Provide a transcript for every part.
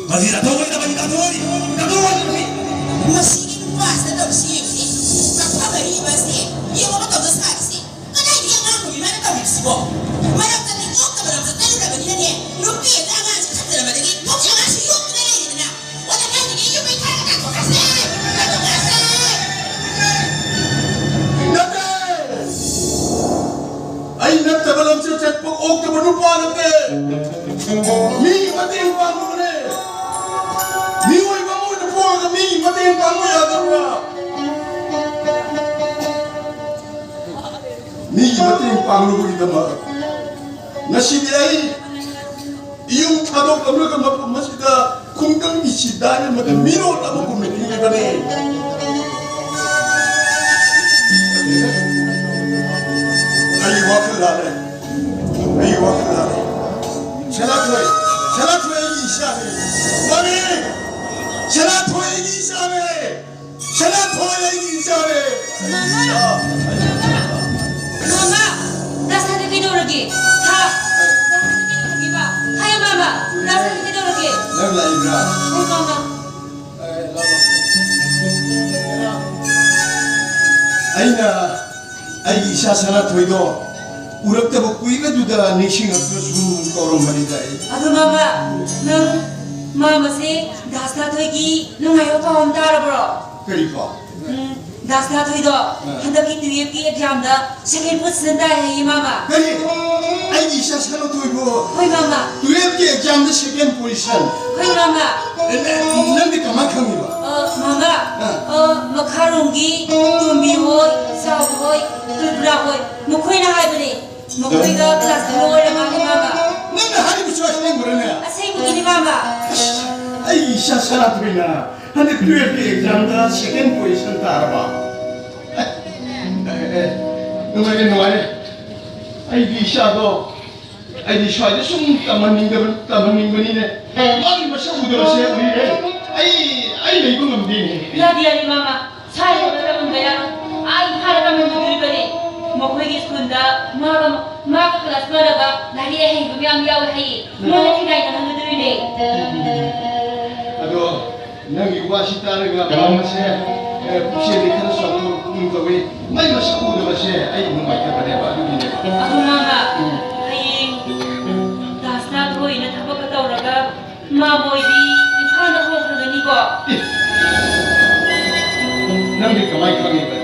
Masih tak tahu kita bagi tak tahu ni. Tak tahu ni. Masih ni pas tak sih. Tak beri masih. Ia orang tak besar sih. Kena dia nak bagi mana tak bisa. Mana tak ni kau tak berapa tak ada bagi dia. Rupi dah mas tak ada bagi. Kau jangan sih kau kena ni nak. Walau kan ni you may tak kau kasih. Tak kasih. Ay nak belum cecet pok ok tu berupa nanti. Mi mati kamu ni. Mi oi kamu tu pok mi mati kamu ya terus. Mi mati kamu kita mah. Nasi dia iung kadok kamu kan masih dah kungkang isi dah ni macam miro kamu kumiti ni kan ni. Ayo wakil lale, ayo wakil lale. Salat way isha me. Mami, salat way isha me. Salat way isha me. Mama, rasa tu tidur lagi. Ha, rasa tu tidur lagi ba. Hai mama, rasa tu tidur lagi. Nak lagi berapa? Oh mama. Aina. Ay isa salat way do. Urak ta bukui ka juda nishing apno sum korom bani dai. Aduh mama, mama sih dasar tu lagi, ayo paham tak bro? Kari pa. dasar tu itu, hendak kita pergi exam dah, second position dah ya mama. Kari, ay isa salat way bo. Hoi mama. Tu pergi exam the second position. Hoi mama. Nanti kamak kami ba. Mama, makarungi, tumbi hoi, saw hoi, tulpura hoi, mukoi na hai beri, mukoi ga kelas dua orang mama mama. Nanda hari bersuara yang berana. Asyik begini mama. Ay isa salat way na. Hendak tu pergi exam the second position tar ba. Numai. Ay isa do. Ay di soal itu sum tamaning bani ne. Mami masa udah saya uri. Ay lagi pun ngambil ni. Ya dia ni mama, saya sudah menggaya, ay hari kami berdua beri, mau pergi sekolah dah, mak kelas berapa, lari kami ambil hai, mau lagi naik dengan berdua ni. Aduh, nanti gua sih tarik lah, mama saya, pusing dekat suatu untuk we, mai masa udah saya, ay mau macam apa ni? Aduh mama, hai, dasar tu ini tak apa kata orang, mama ini, ikan dah mau kerja ni kok. Nanti kemai kami ba?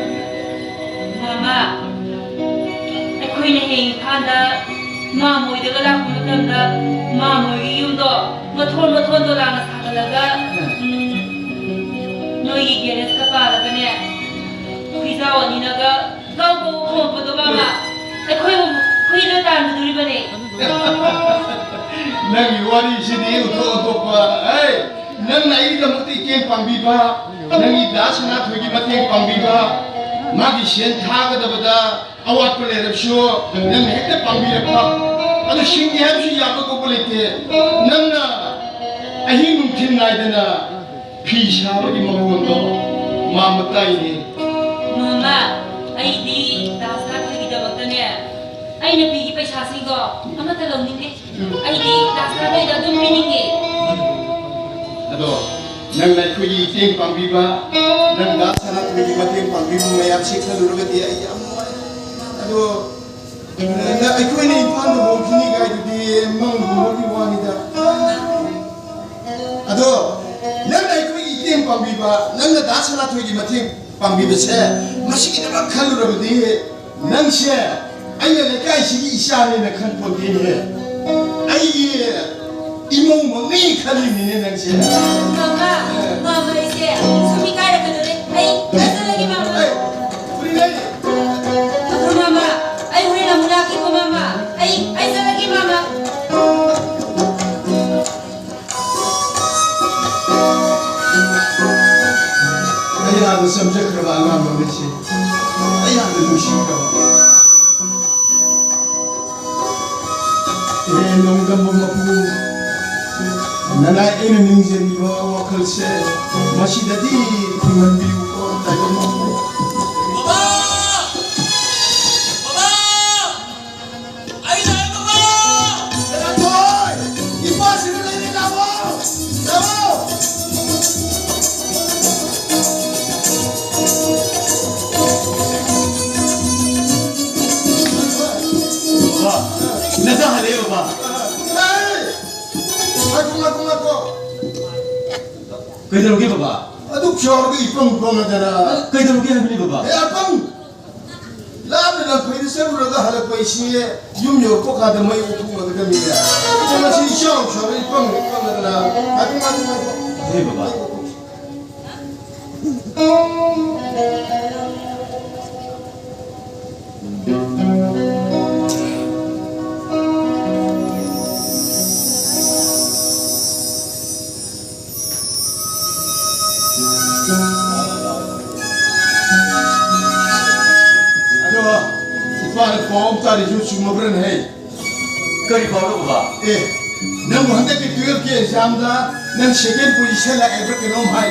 Mama, aku ini hei pada mama itu kalau aku kata mama itu betul tu lah nak laga, noi geres kepala kan ya, kita awak ni naga kau betul mama, aku ini dah dulu beri. Nanti wari sini untuk apa? Nang naik dalam tiket pangbiba, nanti dasar nak pergi mati pangbiba, magi sen thaga dah awak boleh repsho, nang hekte pangbiba, aduh singgih harus siapa kau boleh ke, nang na, ahi mungkin naik dana, pisah bagi mahundo, mamata ini. Mama, ai di dasar tu kita maknanya, ai nak pergi pasal singgo, amat terlalu ni, ai di dasar tu dah tu meaning Aduh, nang naik pergi ting pangbiba, nang dasar nak pergi mati pangbiba, mayat sih kalau orang dia ayam. Aduh, nak aku ini ipan tu mungkin ni kaya tu dia menggunakan wanita. Aduh, nang naik pergi ting pangbiba, nang dasar nak pergi mati pangbiba saya, masih kita nak kalau orang dia, nang saya, ayah lekai sih isya ni nak kan pun dia, ayah. Imong mengi kali ni nang siya. Mama isi, sumi kaya kan dulu. Ay, kata lagi mama. Beri lagi. Aku mama, ay huli na mulaki ko mama. Ay sa lagi mama. Ay ako samjak kerana mama mesti. Ay ako lusi kau. Nong gambo mapu. Nana ini ningseri bawa wakil se masih jadi tuan biu kau tak mau. Baba, Aida, Baba. baba. Aku. Kaidarugi baba. Aduh, siapa ipang jana. Kaidarugi hamini baba. Apang. Lalu dalam kehidupan berada hal paisi yum yo poka ada mai utung ada kami ya. Jangan si siapa siapa ipang jana. Aku. Hey baba. Form tadi cuma beren hey. Kari baru baba. Nang hande ke 12 ke exam da nang second position la ever ke nom hai.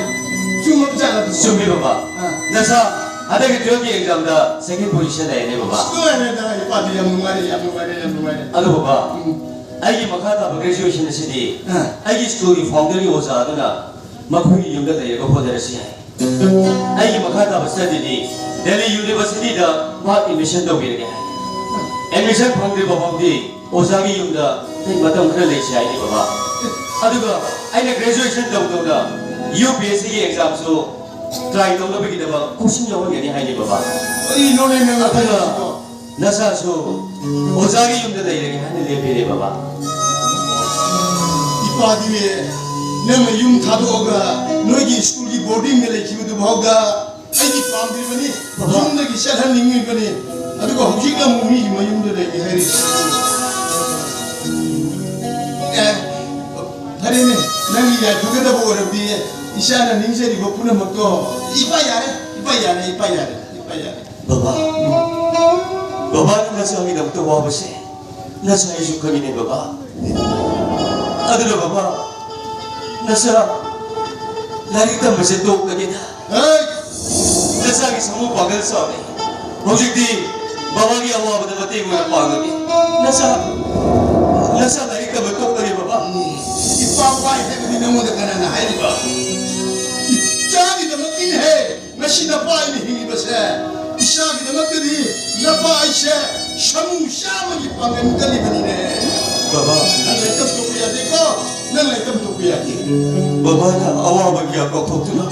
Cuma berjalan tu. Sumi baba. Nasa ada ke 12 exam da second position la ini baba. Itu ada dah ipadi yang nungari. Aduh baba. Aigi makata graduation na sidi. Aigi story founder ki osa aduna makhui yumda da yego hodera si hai. Aigi makata study di Delhi University da ma admission do bir hai. Admission fangde babamdi Osagi yumda matam khara lei chai ni baba aduga aina graduation da UPSC ki exam so try to lo bigi da question yaw ni hai ni baba Ini nolai nang aduga nasa so Osagi yumda da yegi hai ni le pere baba ipadi nang yum thado oga noi ki school ki boarding me le kibu bhoga ai ki pamdi bani yum da ki shalhan ningi bani aduga hujika mumi ki mayum da le hari hari ni nangi ya juga dah boleh dia isana ningse di bapuna makto ipa yare baba baba ni nasa ngi da to wa base nasa isu kami ni baba aduga baba nasa lari ta base to ka kita nasa ki samu pagal sa ni hojik di baba ki awa bada bate ko pagal ni nasa lari ka beto ka ni baba ipawai hai ni namo da kana na hai ba chagi da makin hai nashi na pai ni hingi base ishagi da makri na pai she shamu shama ki pangan kali bani ne baba nan lai tam to kuya dekho nan lai tam to kuya ki baba na awa ba ki ko thotuna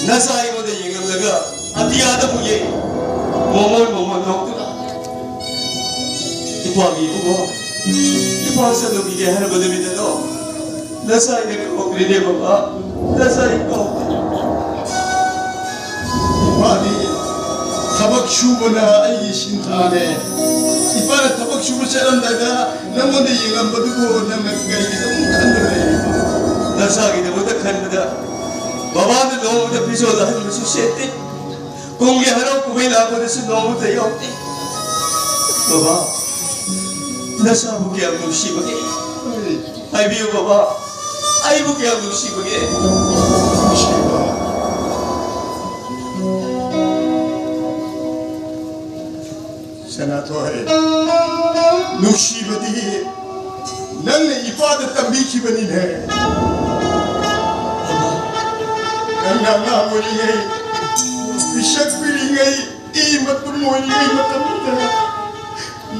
nasa ai mo de yengam laga atiya da mu ye momon thotuna ipa gi ugo ipa sa lo gi har ba de mi de no nasa ai ko gride baba nasa ai ko ipadi tabak shubana ai shintane ipara tabak shubu charam daga namo de yengam badu ko nan kai ki dum khandre nasa gi de mo da khan da baba ne no da piso da mu su sete kong ye haro ku la ko de su no da yo baba nasa bu ki amu shi ba ke ai bi baba ai bu ki amu shi ba ke Senator Nushibadi nang ne ifada tambi ki bani ne nang mori ngai bishak piri ngai I matum mori ngai matam da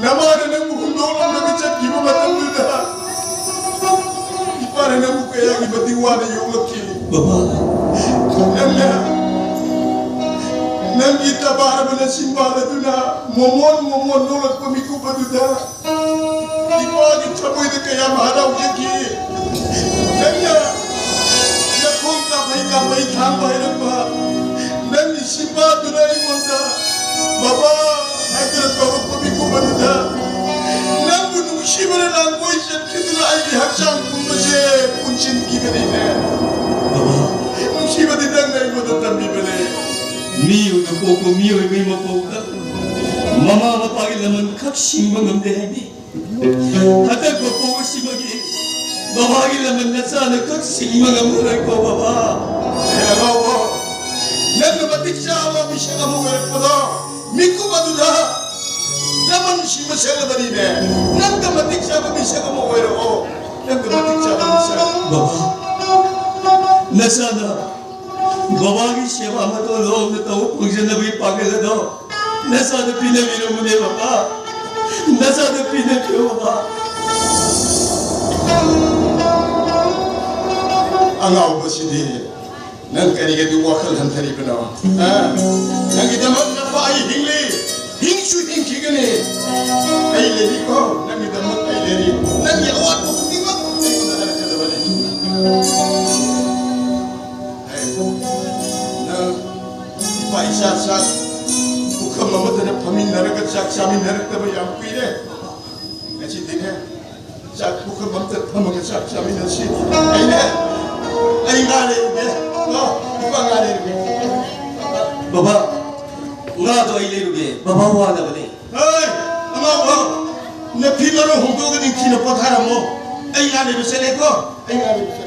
namara nang hundo lam na bichat ki matam da ipara nang kaya ki bati wana yolaki baba nang kita bara bala simbala tuna momon nolak pemiku baduda ipagi chaboy de kaya mahara ujaki nangya nakonta mai kham bayrakba nang simba tuna imonda baba hajra karu pemiku baduda nang bunu shibara lang koi shakituna ai haksham kumse kunchin kibane baba shibadi nang nai moda tambi bane miyo na poko miyo may mapoka mama mapagi laman kak simbang ang dehani hatag ko poko simagi babagi laman na sana kak simbang ang muray ko baba hello nang nabatik siya ama bisya ka mo pada miku maduda naman si masela banine nang nabatik siya ama bisya ka mo nang nabatik siya ama bisya baba na sana babagi sewa mato log na tao pagsan na may pagkala do nasa na pinamiro mo niya baba nasa na pinamiro baba angau bersidi nang kari ke wakal hantari benawa nang kita mak apa ai hingli hingsu hingki gini ai leli ko nang kita mak ai leli nang ya awat ko tinggal ai ko dah ada balik ai nang pai sat bukan mama tadi pamin narak jak samin narak tapi yang pire nasi deh jak bukan mama tadi pamin jak samin nasi ai ne ai ngale ne bukan ngale ne baba nggak tuh ini rugi baba wah ada bani hei ngau ne pilaro hundu ke ning kina pothara mo ai ngale bisa leko ai ngale bisa